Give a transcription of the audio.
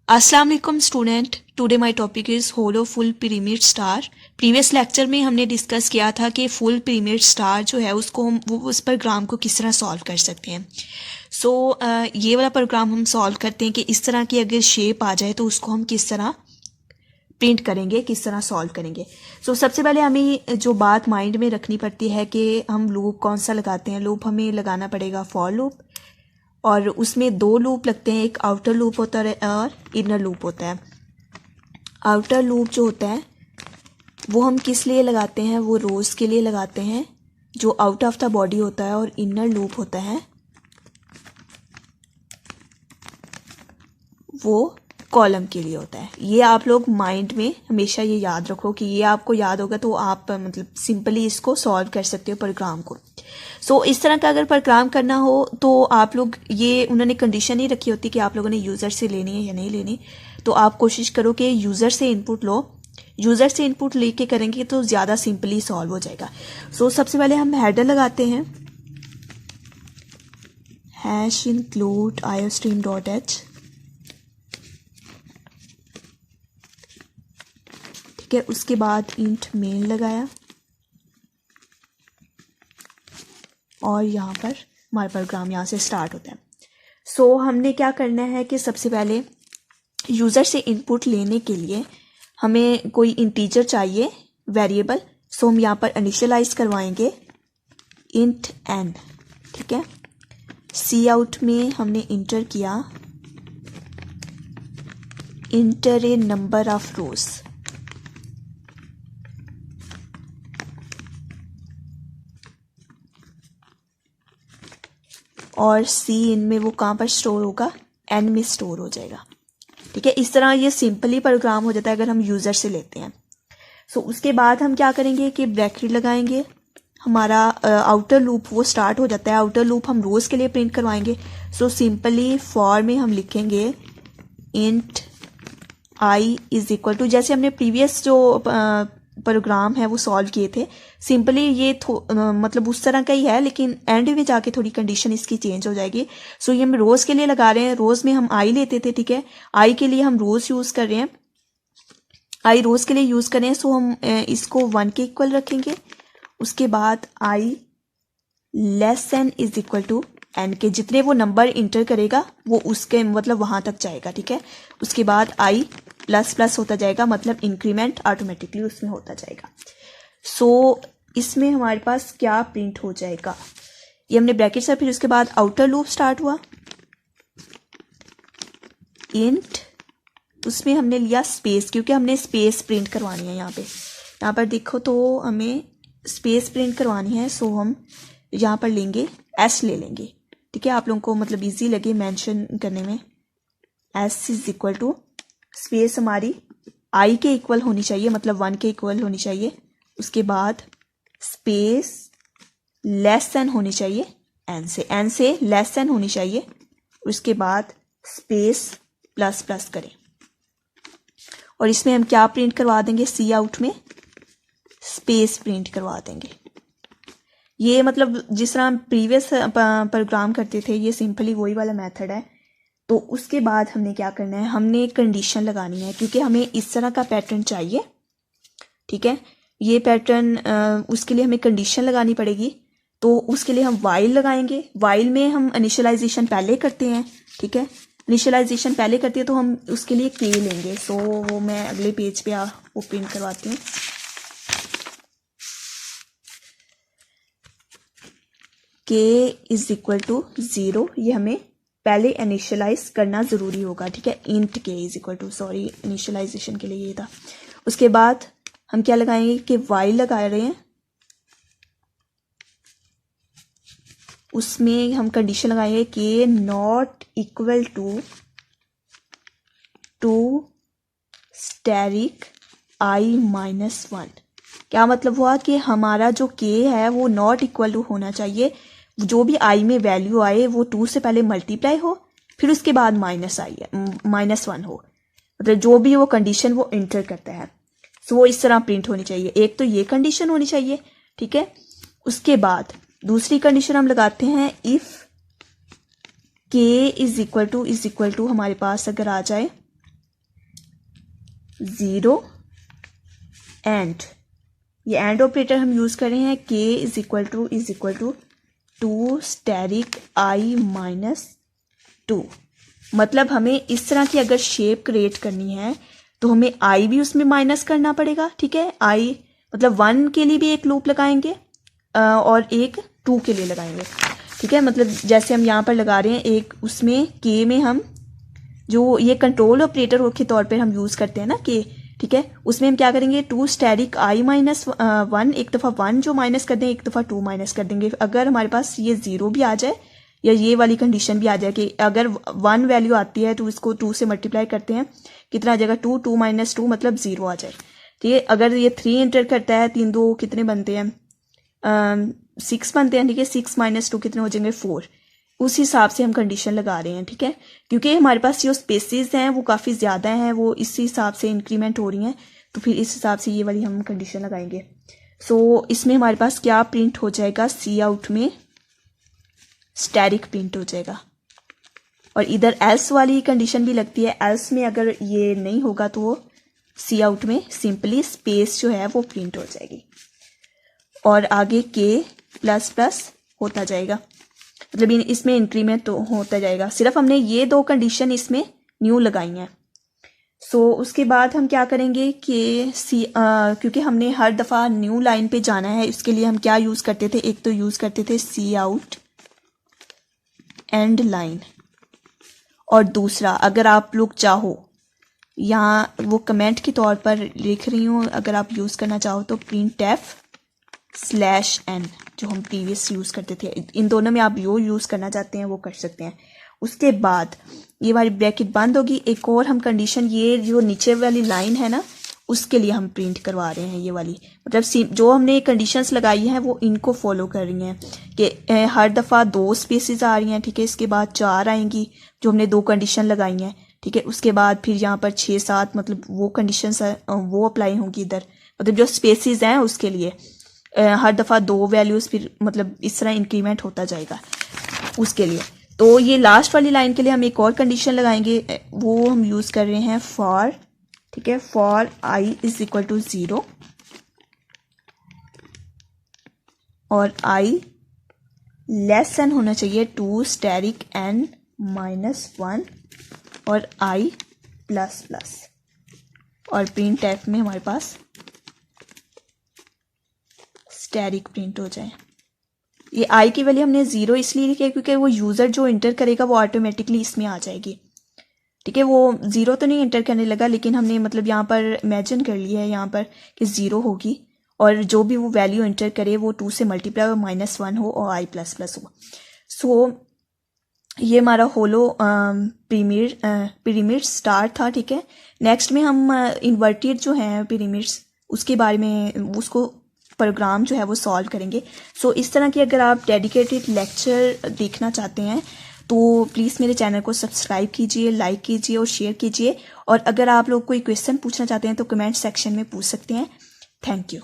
अस्सलाम वालेकुम student. Today my topic is hollow full pyramid star. Previous lecture में हमने डिस्कस किया था कि फुल पिरामिड स्टार जो है उसको हम उस प्रोग्राम को किस तरह सॉल्व कर सकते हैं। ये वाला प्रोग्राम हम सॉल्व करते हैं कि इस तरह की अगर शेप आ जाए तो उसको हम किस तरह प्रिंट करेंगे, किस तरह सॉल्व करेंगे। सबसे पहले हमें जो बात माइंड में रखनी पड़ती है कि हम लूप कौन सा लगाते हैं। लूप हमें लगाना पड़ेगा फॉर लूप, और उसमें दो लूप लगते हैं, एक आउटर लूप होता है और इनर लूप होता है। आउटर लूप जो होता है वो हम किस लिए लगाते हैं, वो रोज के लिए लगाते हैं जो आउट ऑफ द बॉडी होता है, और इनर लूप होता है वो कॉलम के लिए होता है। ये आप लोग माइंड में हमेशा ये याद रखो कि ये आपको याद होगा तो आप मतलब सिंपली इसको सॉल्व कर सकते हो प्रोग्राम को। इस तरह का अगर प्रोग्राम करना हो तो आप लोग, ये उन्होंने कंडीशन नहीं रखी होती कि आप लोगों ने यूज़र से लेनी है या नहीं लेनी, तो आप कोशिश करो कि यूज़र से इनपुट लो। यूज़र से इनपुट लेके करेंगे तो ज़्यादा सिंपली सॉल्व हो जाएगा। सबसे पहले हम हेडर लगाते हैं, हैश इंक्लूड iostream.h। ठीक है, उसके बाद इंट मेन लगाया, और यहाँ पर हमारा प्रोग्राम यहाँ से स्टार्ट होता है। हमने क्या करना है कि सबसे पहले यूज़र से इनपुट लेने के लिए हमें कोई इंटीजर चाहिए, वेरिएबल। हम यहाँ पर इनिशियलाइज करवाएंगे इंट n। ठीक है, सी आउट में हमने इंटर किया इंटर ए नंबर ऑफ रोज, और सी इन में वो कहाँ पर स्टोर होगा, एन में स्टोर हो जाएगा। ठीक है, इस तरह ये सिंपली प्रोग्राम हो जाता है अगर हम यूज़र से लेते हैं। उसके बाद हम क्या करेंगे कि ब्रैकेट लगाएंगे, हमारा आउटर लूप वो स्टार्ट हो जाता है। आउटर लूप हम रोज के लिए प्रिंट करवाएंगे। सिंपली फॉर में हम लिखेंगे int I is equal to, जैसे हमने प्रीवियस जो प्रोग्राम है वो सॉल्व किए थे, सिंपली ये मतलब उस तरह का ही है, लेकिन एंड में जाके थोड़ी कंडीशन इसकी चेंज हो जाएगी। ये हम रोज के लिए लगा रहे हैं। रोज में हम आई लेते थे, ठीक है, आई के लिए हम रोज यूज कर रहे हैं, आई रोज के लिए यूज करें। हम इसको 1 के इक्वल रखेंगे। उसके बाद I less n is equal to n के, जितने वो नंबर इंटर करेगा वो उसके मतलब वहां तक जाएगा। ठीक है, उसके बाद आई प्लस प्लस होता जाएगा, मतलब इंक्रीमेंट ऑटोमेटिकली उसमें होता जाएगा। इसमें हमारे पास क्या प्रिंट हो जाएगा, ये हमने ब्रैकेट से, फिर उसके बाद आउटर लूप स्टार्ट हुआ इंट, उसमें हमने लिया स्पेस, क्योंकि हमने स्पेस प्रिंट करवानी है। यहाँ पर देखो तो हमें स्पेस प्रिंट करवानी है। हम यहाँ पर लेंगे एस ले लेंगे। ठीक है, आप लोगों को मतलब इजी लगे मेंशन करने में। S is equal to space हमारी आई के इक्वल होनी चाहिए, मतलब 1 के इक्वल होनी चाहिए। उसके बाद स्पेस लेस एन होनी चाहिए एन से लेस एन होनी चाहिए। उसके बाद स्पेस प्लस प्लस करें, और इसमें हम क्या प्रिंट करवा देंगे, सी आउट में स्पेस प्रिंट करवा देंगे। ये मतलब जिस तरह हम प्रीवियस प्रोग्राम करते थे, ये सिंपली वही वाला मेथड है। उसके बाद हमने क्या करना है, हमने कंडीशन लगानी है, क्योंकि हमें इस तरह का पैटर्न चाहिए। ठीक है, ये पैटर्न उसके लिए हमें कंडीशन लगानी पड़ेगी। उसके लिए हम वाइल लगाएंगे। वाइल में हम इनिशियलाइजेशन पहले करते हैं। ठीक है, इनिशियलाइजेशन पहले करते हैं तो हम उसके लिए के लेंगे। वो मैं अगले पेज पे वो प्रिंट करवाती हूँ। के इज इक्वल टू 0, ये हमें पहले इनिशियलाइज करना जरूरी होगा। ठीक है, int K is equal to, sorry initialization के लिए ये था। उसके बाद हम क्या लगाएंगे कि वाइल लगा रहे हैं, उसमें हम कंडीशन लगाएंगे कि नॉट इक्वल टू स्टैरिक आई -1। क्या मतलब हुआ कि हमारा जो के है वो नॉट इक्वल टू होना चाहिए, जो भी आई में वैल्यू आए वो 2 से पहले मल्टीप्लाई हो, फिर उसके बाद -1 हो, मतलब जो भी वो कंडीशन वो इंटर करता है। वो इस तरह प्रिंट होनी चाहिए। एक तो ये कंडीशन होनी चाहिए। ठीक है, उसके बाद दूसरी कंडीशन हम लगाते हैं इफ के इज इक्वल टू हमारे पास अगर आ जाए 0 एंड, ये एंड ऑपरेटर हम यूज़ कर रहे हैं k is equal to 2 static i minus 2। मतलब हमें इस तरह की अगर शेप क्रिएट करनी है तो हमें i भी उसमें माइनस करना पड़ेगा, ठीक है। i मतलब 1 के लिए भी एक लूप लगाएंगे और एक 2 के लिए लगाएंगे, ठीक है। मतलब जैसे हम यहाँ पर लगा रहे हैं एक, उसमें k में हम जो ये कंट्रोल ऑपरेटर के तौर पर हम यूज़ करते हैं ना k, ठीक है, उसमें हम क्या करेंगे 2 स्टैटिक i माइनस 1, एक दफ़ा 1 जो माइनस कर दें, एक दफ़ा 2 माइनस कर देंगे। अगर हमारे पास ये 0 भी आ जाए या ये वाली कंडीशन भी आ जाए कि अगर 1 वैल्यू आती है तो इसको 2 से मल्टीप्लाई करते हैं, कितना आ जाएगा 2 माइनस 2 मतलब 0 आ जाए, ठीक है। अगर ये 3 एंटर करता है, 3 2 कितने बनते हैं 6 बनते हैं, ठीक है। 6 माइनस 2 कितने हो जाएंगे 4। उस हिसाब से हम कंडीशन लगा रहे हैं, ठीक है, क्योंकि हमारे पास जो स्पेसेस हैं वो काफ़ी ज़्यादा हैं, वो इस हिसाब से इंक्रीमेंट हो रही हैं, तो फिर इस हिसाब से ये वाली हम कंडीशन लगाएंगे। सो इसमें हमारे पास क्या प्रिंट हो जाएगा, सी आउट में स्टैटिक प्रिंट हो जाएगा। और इधर एल्स वाली कंडीशन भी लगती है, एल्स में अगर ये नहीं होगा तो वो सी आउट में सिंपली स्पेस जो है वो प्रिंट हो जाएगी और आगे k प्लस प्लस होता जाएगा, मतलब इसमें इंक्रीमेंट तो होता जाएगा। सिर्फ हमने ये 2 कंडीशन इसमें न्यू लगाई हैं। सो उसके बाद हम क्या करेंगे कि क्योंकि हमने हर दफ़ा न्यू लाइन पे जाना है, इसके लिए हम क्या यूज़ करते थे, एक तो यूज़ करते थे सी आउट एंड लाइन, और दूसरा अगर आप लोग चाहो, यहाँ वो कमेंट के तौर पर लिख रही हूँ, अगर आप यूज़ करना चाहो तो printf/n जो हम प्रीवियस यूज़ करते थे, इन दोनों में आप जो यूज़ करना चाहते हैं वो कर सकते हैं। उसके बाद ये वाली ब्रैकेट बंद होगी। एक और हम कंडीशन, ये जो नीचे वाली लाइन है ना, उसके लिए हम प्रिंट करवा रहे हैं ये वाली, मतलब जो हमने कंडीशंस लगाई हैं वो इनको फॉलो कर रही हैं कि हर दफ़ा 2 स्पेसेस आ रही हैं, ठीक है। इसके बाद 4 आएंगी जो हमने 2 कंडीशन लगाई हैं, ठीक है। उसके बाद फिर यहाँ पर 6 7 मतलब वो कंडीशंस वो अप्लाई होंगी इधर, मतलब जो स्पेसेस हैं उसके लिए हर दफ़ा 2 वैल्यूज़ फिर मतलब इस तरह इंक्रीमेंट होता जाएगा उसके लिए। तो ये लास्ट वाली लाइन के लिए हम एक और कंडीशन लगाएंगे, वो हम यूज़ कर रहे हैं फॉर, ठीक है, for i is equal to 0 और i लेस देन होना चाहिए 2 स्टैटिक n माइनस 1 और i प्लस प्लस, और प्रिंट एफ में हमारे पास स्टैटिक प्रिंट हो जाए। ये i की वैल्यू हमने 0 इसलिए लिखी है क्योंकि वो यूज़र जो इंटर करेगा वो ऑटोमेटिकली इसमें आ जाएगी, ठीक है। वो 0 तो नहीं इंटर करने लगा, लेकिन हमने मतलब यहाँ पर इमेजिन कर लिया है यहाँ पर कि 0 होगी और जो भी वो वैल्यू इंटर करे वो 2 से मल्टीप्लाई हो, -1 हो और i प्लस प्लस हो। सो ये हमारा होलो पिरामिड स्टार था, ठीक है। नेक्स्ट में हम इन्वर्टेड जो है पिरामिड्स उसके बारे में, उसको प्रोग्राम जो है वो सॉल्व करेंगे। सो इस तरह की अगर आप डेडिकेटेड लेक्चर देखना चाहते हैं तो प्लीज़ मेरे चैनल को सब्सक्राइब कीजिए, लाइक कीजिए और शेयर कीजिए। और अगर आप लोग कोई क्वेश्चन पूछना चाहते हैं तो कमेंट सेक्शन में पूछ सकते हैं। Thank you.